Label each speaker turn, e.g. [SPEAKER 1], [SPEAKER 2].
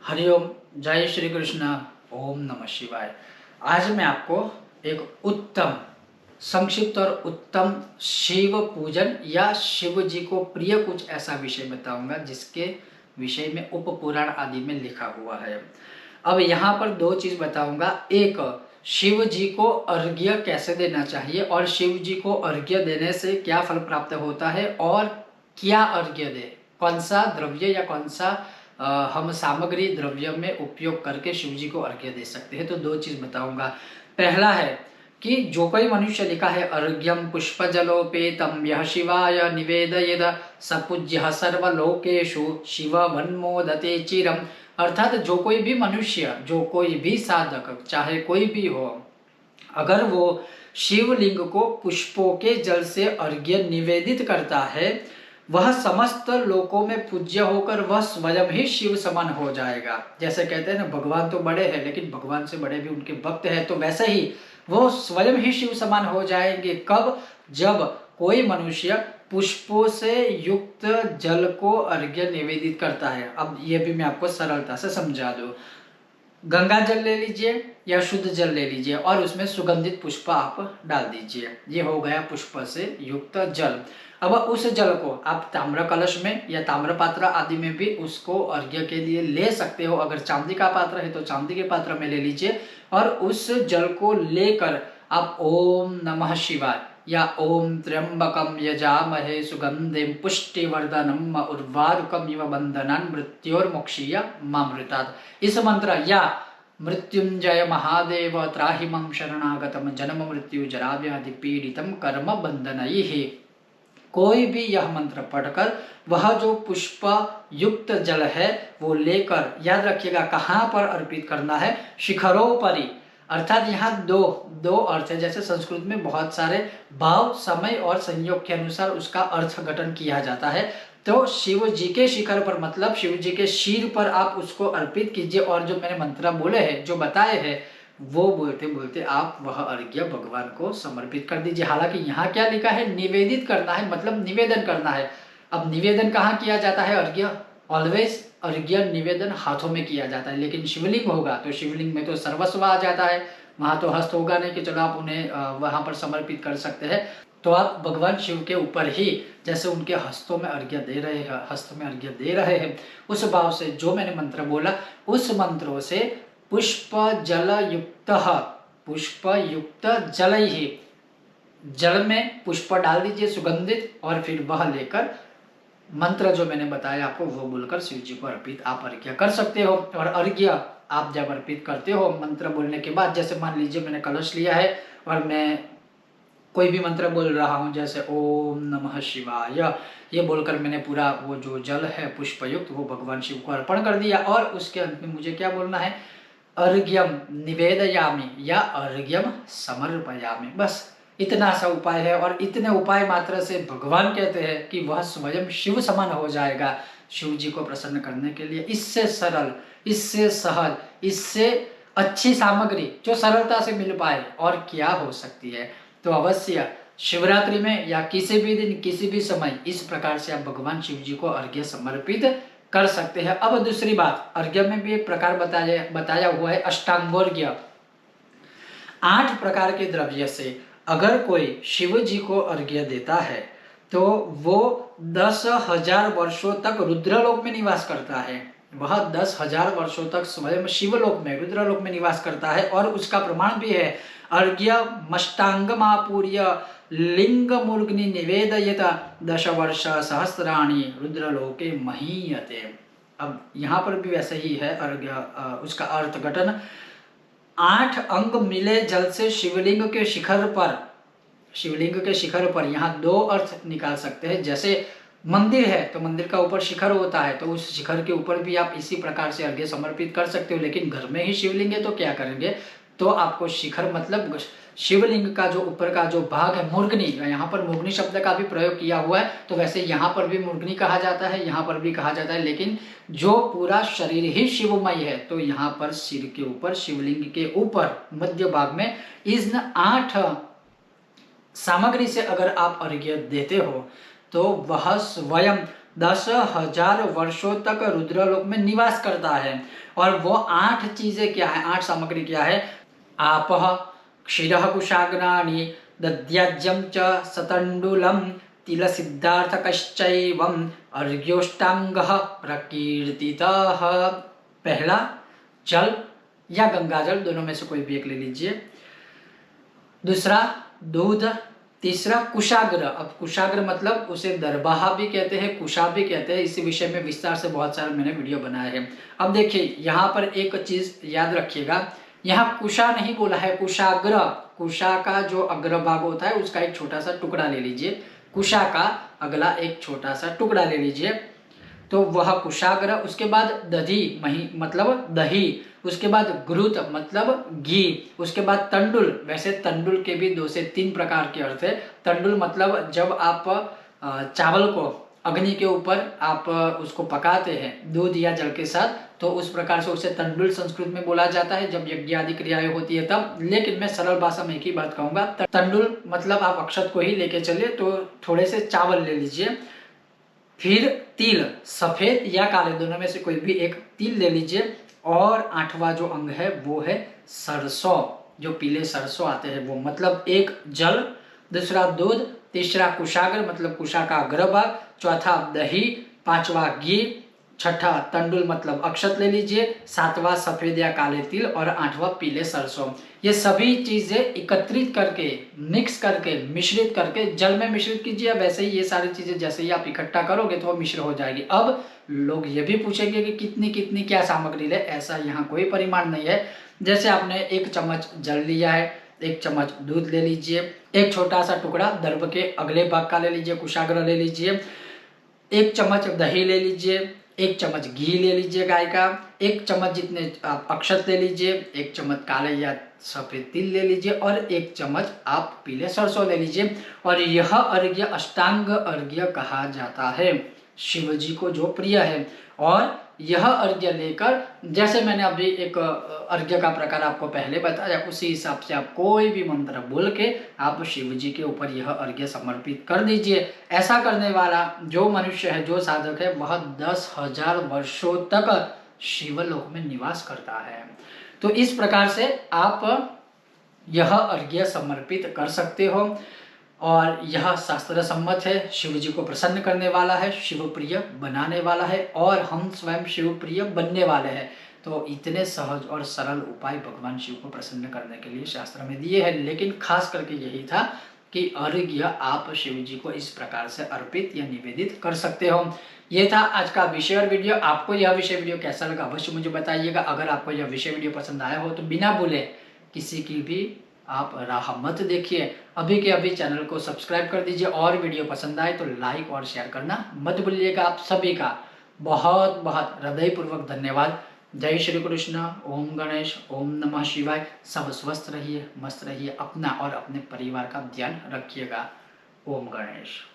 [SPEAKER 1] हरिओम, जय श्री कृष्ण, ओम नमः शिवाय। आज मैं आपको एक उत्तम, संक्षिप्त और उत्तम शिव पूजन या शिव जी को प्रिय कुछ ऐसा विषय बताऊंगा जिसके विषय में उपपुराण आदि में लिखा हुआ है। अब यहाँ पर दो चीज बताऊंगा। एक, शिव जी को अर्घ्य कैसे देना चाहिए और शिव जी को अर्घ्य देने से क्या फल प्राप्त होता है और क्या अर्घ्य दे, कौन सा द्रव्य या कौन सा हम सामग्री द्रव्य में उपयोग करके शिव जी को अर्घ्य दे सकते हैं। तो दो चीज बताऊंगा। पहला है कि जो कोई मनुष्य लिखा है अर्घ्यम पुष्पजलोपेतम यह शिवाय निवेदयेद सपूज्य सर्वलोकेषु शिव वन्मोदते चिरम। अर्थात जो कोई भी मनुष्य, जो कोई भी साधक, चाहे कोई भी हो, अगर वो शिवलिंग को पुष्पों के जल से अर्घ्य निवेदित करता है, वह समस्त लोकों में पूज्य होकर वह स्वयं ही शिव समान हो जाएगा। जैसे कहते हैं ना, भगवान तो बड़े हैं लेकिन भगवान से बड़े भी उनके भक्त हैं, तो वैसे ही वो स्वयं ही शिव समान हो जाएंगे। कब? जब कोई मनुष्य पुष्पों से युक्त जल को अर्घ्य निवेदित करता है। अब ये भी मैं आपको सरलता से समझा दूं। गंगा जल ले लीजिए या शुद्ध जल ले लीजिए और उसमें सुगंधित पुष्प आप डाल दीजिए। ये हो गया पुष्प से युक्त जल। अब उस जल को आप ताम्र कलश में या ताम्र पात्र आदि में भी उसको अर्घ्य के लिए ले सकते हो। अगर चांदी का पात्र है तो चांदी के पात्र में ले लीजिए और उस जल को लेकर आप ओम नमः शिवाय या ओम त्र्यंबकम यजामहे सुगंधिम पुष्टिवर्धनम उर्वारुकम इव बंधनान् मृत्योर्मोक्षीय मामृतात्, इस मंत्र या मृत्युंजय महादेव त्राहि मम शरणागतम जन्म मृत्यु जरा व्याधि पीड़ितम कर्म बंधनैः, कोई भी यह मंत्र पढ़कर वह जो पुष्प युक्त जल है वो लेकर, याद रखिएगा कहाँ पर अर्पित करना है, शिखरोपरि। अर्थात यहाँ दो अर्थ है। जैसे संस्कृत में बहुत सारे भाव, समय और संयोग के अनुसार उसका अर्थ गठन किया जाता है। तो शिव जी के शिखर पर मतलब शिव जी के शीर पर आप उसको अर्पित कीजिए और जो मैंने मंत्र बोले हैं, जो बताए हैं, वो बोलते बोलते आप वह अर्घ्य भगवान को समर्पित कर दीजिए। हालांकि यहाँ क्या लिखा है, निवेदित करना है, मतलब निवेदन करना है। अब निवेदन कहाँ किया जाता है? अर्घ्य ऑलवेज अर्घ्य निवेदन हाथों में किया जाता है, लेकिन शिवलिंग होगा तो शिवलिंग में तो सर्वस्व आ जाता है। वहां तो हस्त होगा नहीं कि चलो आप उन्हें वहां पर समर्पित कर सकते हैं। तो आप भगवान शिव के ऊपर ही जैसे उनके हस्तों में अर्घ्य दे रहे हैं, हस्त में अर्घ्य दे रहे हैं, उस भाव से जो मैंने मंत्र बोला उस मंत्रों से पुष्प जल युक्त जल ही, जल में पुष्प डाल दीजिए सुगंधित और फिर वह लेकर मंत्र जो मैंने बताया आपको वो बोलकर शिव जी को अर्पित आप अर्घ्य कर सकते हो। और अर्घ्य आप जब अर्पित करते हो मंत्र बोलने के बाद, जैसे मान लीजिए मैंने कलश लिया है और मैं कोई भी मंत्र बोल रहा हूँ, जैसे ओम नमः शिवाय, ये बोलकर मैंने पूरा वो जो जल है पुष्पयुक्त वो भगवान शिव को अर्पण कर दिया और उसके अंत में मुझे क्या बोलना है, अर्घ्यम निवेदयामि या अर्घ्यम समर्पयामि। बस इतना सा उपाय है और इतने उपाय मात्र से भगवान कहते हैं कि वह स्वयं शिव समान हो जाएगा शिव जी को प्रसन्न करने के लिए। इससे सरल, इससे सहज, इससे अच्छी सामग्री जो सरलता से मिल पाए और क्या हो सकती है। तो अवश्य शिवरात्रि में या किसी भी दिन किसी भी समय इस प्रकार से आप भगवान शिव जी को अर्घ्य समर्पित कर सकते हैं। अब दूसरी बात, अर्घ्य में भी एक प्रकार बताया हुआ है अष्टांगोर्घ्य। 8 प्रकार के द्रव्य से अगर कोई शिव जी को अर्घ्य देता है तो वो 10,000 वर्षों तक रुद्रलोक में निवास करता है। वह 10,000 वर्षों तक स्वयं शिवलोक में, रुद्रलोक में निवास करता है और उसका प्रमाण भी है। अर्घ्य मष्टांगमापूर्य लिंग मूर्ग्नि निवेदयत 10 वर्ष सहस्राणि रुद्रलोके महीयते। अब यहाँ पर भी वैसे ही है अर्घ्य, उसका अर्थ घटन 8 अंग मिले जल से शिवलिंग के शिखर पर, यहाँ 2 अर्थ निकाल सकते हैं। जैसे मंदिर है तो मंदिर का ऊपर शिखर होता है, तो उस शिखर के ऊपर भी आप इसी प्रकार से अर्घ्य समर्पित कर सकते हो। लेकिन घर में ही शिवलिंग है तो क्या करेंगे, तो आपको शिखर मतलब शिवलिंग का जो ऊपर का जो भाग है, मूर्ग्नि, यहाँ पर मूर्ग्नि शब्द का भी प्रयोग किया हुआ है। तो वैसे यहाँ पर भी मूर्ग्नि कहा जाता है, यहाँ पर भी कहा जाता है, लेकिन जो पूरा शरीर ही शिवमय है तो यहाँ पर सिर के ऊपर, शिवलिंग के ऊपर मध्य भाग में इन 8 सामग्री से अगर आप अर्घ्य देते हो तो वह स्वयं 10,000 वर्षों तक रुद्रलोक में निवास करता है। और वो 8 चीजें क्या है, 8 सामग्री क्या है? आपः क्षीरः कुशाग्राणि दध्याज्यं च सतण्डुलं तिलसिद्धार्थकश्चैवम् अर्घ्योष्टांगः प्रकीर्तितः। पहला जल या गंगाजल, दोनों में से कोई भी एक ले लीजिए। दूसरा दूध। तीसरा कुशाग्र। अब कुशाग्र मतलब उसे दरबाहा भी कहते हैं, कुशा भी कहते हैं। इसी विषय में विस्तार से बहुत सारे मैंने वीडियो बनाए हैं। अब देखिए यहाँ पर एक चीज याद रखिएगा, यहाँ कुशा नहीं बोला है, कुशाग्र। कुशा का जो अग्रभाग होता है उसका एक छोटा सा टुकड़ा ले लीजिए, कुशा का अगला एक छोटा सा टुकड़ा ले लीजिए, तो वह कुशाग्र। उसके बाद दधी मही मतलब दही, उसके बाद घृत मतलब घी, उसके बाद तंडुल। वैसे तंडुल के भी 2 से 3 प्रकार के अर्थ है। तंडुल मतलब जब आप चावल को अग्नि के ऊपर आप उसको पकाते हैं दूध या जल के साथ, तो उस प्रकार से उसे तंडुल संस्कृत में बोला जाता है जब यज्ञ आदि क्रियाएं होती है तब। लेकिन मैं सरल भाषा में एक ही बात कहूंगा, तंडुल मतलब आप अक्षत को ही लेके चलिए, तो थोड़े से चावल ले लीजिए। फिर तिल, सफेद या काले दोनों में से कोई भी एक तिल ले लीजिए। और 8वां जो अंग है वो है सरसों, जो पीले सरसों आते हैं वो। मतलब एक जल, दूसरा दूध, तीसरा कुशाग्र मतलब कुशा का अग्रभाग, चौथा दही, 5वां घी, छठा तंडुल मतलब अक्षत ले लीजिए, 7वां सफेद या काले तिल और 8वां पीले सरसों। ये सभी चीजें एकत्रित करके, मिक्स करके, मिश्रित करके जल में मिश्रित कीजिए। वैसे ही ये सारी चीजें जैसे ही आप इकट्ठा करोगे तो वो मिश्र हो जाएगी। अब लोग ये भी पूछेंगे कि कितनी कितनी क्या सामग्री ले, ऐसा यहाँ कोई परिमाण नहीं है। जैसे आपने 1 चम्मच जल लिया है, 1 चम्मच दूध ले लीजिए, एक छोटा सा टुकड़ा दर्भ के अगले भाग का ले लीजिए, कुशाग्र ले लीजिए, 1 चम्मच दही ले लीजिए, 1 चम्मच घी ले लीजिए गाय का, 1 चम्मच जितने आप अक्षत ले लीजिए, 1 चम्मच काले या सफेद तिल ले लीजिए और 1 चम्मच आप पीले सरसों ले लीजिए। और यह अर्घ्य अष्टांग अर्घ्य कहा जाता है, शिव जी को जो प्रिय है। और यह अर्घ्य लेकर, जैसे मैंने अभी एक अर्घ्य का प्रकार आपको पहले बताया, उसी हिसाब से आप कोई भी मंत्र बोल के आप शिव जी के ऊपर यह अर्घ्य समर्पित कर दीजिए। ऐसा करने वाला जो मनुष्य है, जो साधक है, वह 10,000 वर्षों तक शिवलोक में निवास करता है। तो इस प्रकार से आप यह अर्घ्य समर्पित कर सकते हो और यह शास्त्र सम्मत है, शिव जी को प्रसन्न करने वाला है, शिव प्रिय बनाने वाला है और हम स्वयं शिव प्रिय बनने वाले हैं। तो इतने सहज और सरल उपाय भगवान शिव को प्रसन्न करने के लिए शास्त्र में दिए हैं। लेकिन खास करके यही था कि अर्घ्य आप शिव जी को इस प्रकार से अर्पित या निवेदित कर सकते हो। ये था आज का विषय और वीडियो। आपको यह विषय वीडियो कैसा लगा अवश्य मुझे बताइएगा। अगर आपको यह विषय वीडियो पसंद आया हो तो बिना भूले किसी की भी आप राह मत देखिए, अभी के अभी चैनल को सब्सक्राइब कर दीजिए और वीडियो पसंद आए तो लाइक और शेयर करना मत भूलिएगा। आप सभी का बहुत बहुत हृदयपूर्वक धन्यवाद। जय श्री कृष्ण, ओम गणेश, ओम नमः शिवाय। सब स्वस्थ रहिए, मस्त रहिए, अपना और अपने परिवार का ध्यान रखिएगा। ओम गणेश।